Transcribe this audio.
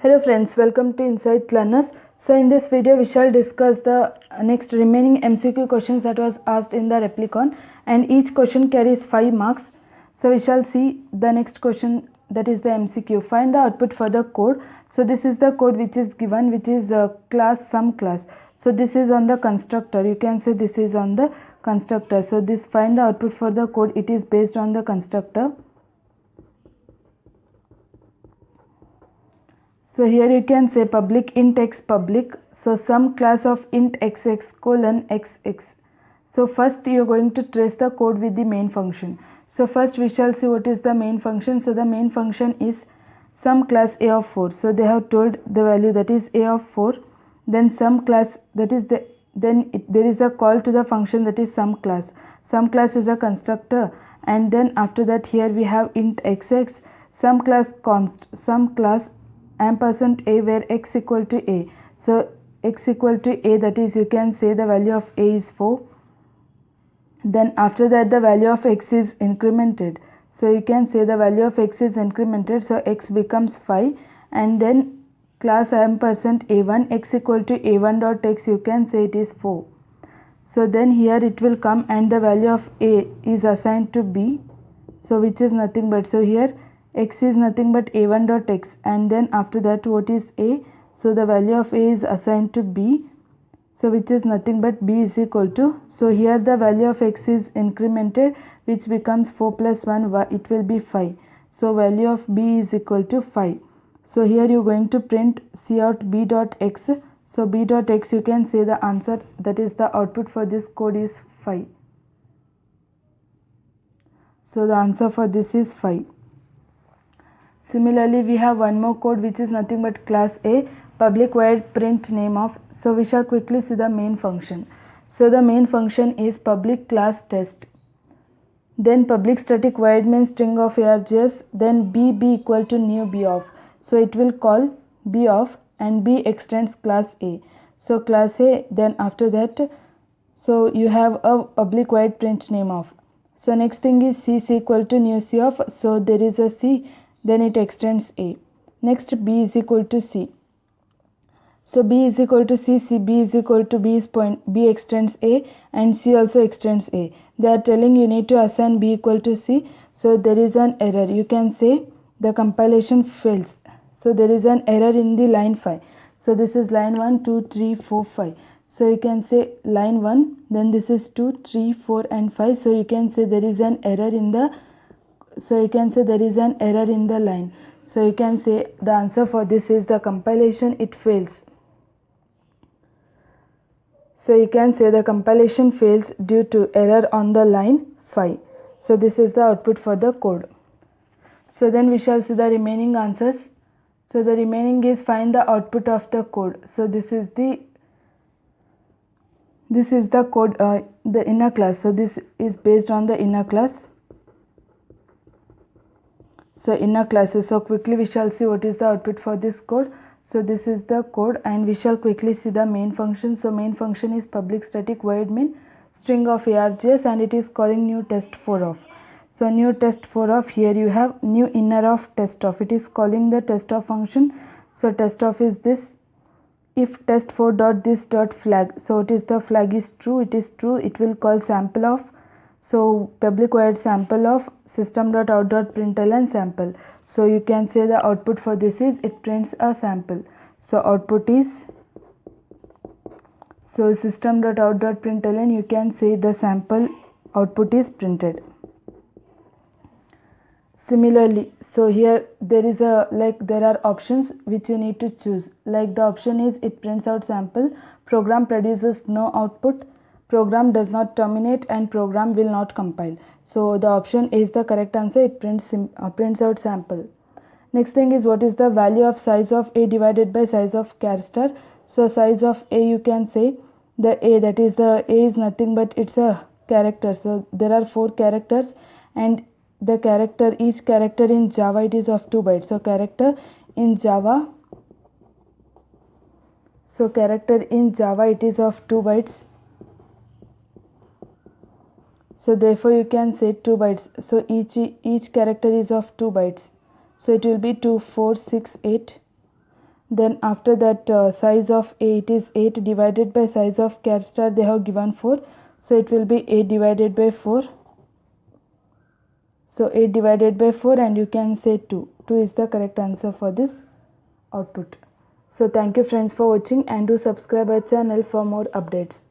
Hello friends, welcome to Insight Learners. So in this video we shall discuss the next remaining MCQ questions that was asked in the Replicon, and each question carries 5 marks. So we shall see the next question, that is the MCQ. Find the output for the code. So this is the code which is given, which is class sum class. So this is on the constructor. You can say this is on the constructor. So this find the output for the code, it is based on the constructor. So here you can say public int x public. So sum class of int xx colon xx. So first you are going to trace the code with the main function. So first we shall see what is the main function. So the main function is sum class a of 4. So they have told the value, that is a of 4. Then sum class, that is there is a call to the function, that is sum class. Sum class is a constructor, and then after that here we have int xx, sum class const, sum class ampersand a, where x equal to a. So x equal to a, that is you can say the value of a is 4. Then after that the value of x is incremented. So you can say the value of x is incremented, so x becomes 5, and then class ampersand a1, x equal to a1 dot x, you can say it is 4. So then here it will come, and the value of a is assigned to b, so which is nothing but, so here x is nothing but a1 dot x, and then after that what is a, so the value of a is assigned to b, so which is nothing but b is equal to, so here the value of x is incremented, which becomes 4 plus 1, it will be 5. So value of b is equal to 5. So here you are going to print cout b dot x. So b dot x, you can say the answer, that is the output for this code is 5. So the answer for this is 5. Similarly, we have one more code which is nothing but class A, public void print name of. So we shall quickly see the main function. So the main function is public class test. Then public static void main string of args, then b equal to new b of. So it will call b of, and b extends class A. So class A, then after that, so you have a public void print name of. So next thing is c is equal to new c of. So there is a c, then it extends A. Next b is equal to c. So b is equal to c, b is equal to b is point, b extends A, and c also extends A. They are telling you need to assign b equal to c. So there is an error. You can say the compilation fails. So there is an error in the line 5. So this is line 1, 2, 3, 4, 5. So you can say line 1, then this is 2, 3, 4 and 5. So you can say there is an error in the, so you can say there is an error in the line. So you can say the answer for this is the compilation, it fails. So you can say the compilation fails due to error on the line 5. So this is the output for the code. So then we shall see the remaining answers. So the remaining is find the output of the code. So this is the code, the inner class. So this is based on the inner class. So inner classes. So quickly we shall see what is the output for this code. So this is the code, and we shall quickly see the main function. So main function is public static void main string of args, and it is calling new test4 of. So new test4 of, here you have new inner of test of, it is calling the test of function. So test of is this, if test4 dot this dot flag, so it is the flag is true, it is true, it will call sample of. So public void sample of system dot out dot println sample. So you can say the output for this is it prints a sample. So output is, so system dot out dot println, you can say the sample output is printed. Similarly, so here there is a, like there are options which you need to choose. Like the option is it prints out sample, program produces no output, program does not terminate, and program will not compile. So the option is the correct answer, it prints out sample. Next thing is what is the value of size of a divided by size of char star. So size of a, you can say the a, that is the a is nothing but it's a character. So there are 4 characters, and the character, each character in Java, it is of 2 bytes. So character in Java, so character in Java, it is of 2 bytes. So therefore you can say 2 bytes. So each character is of 2 bytes. So it will be 2, 4, 6, 8. Then after that size of A, it is 8 divided by size of char star, they have given 4, so it will be 8 divided by 4. So 8 divided by 4, and you can say 2. 2 is the correct answer for this output. So thank you friends for watching, and do subscribe our channel for more updates.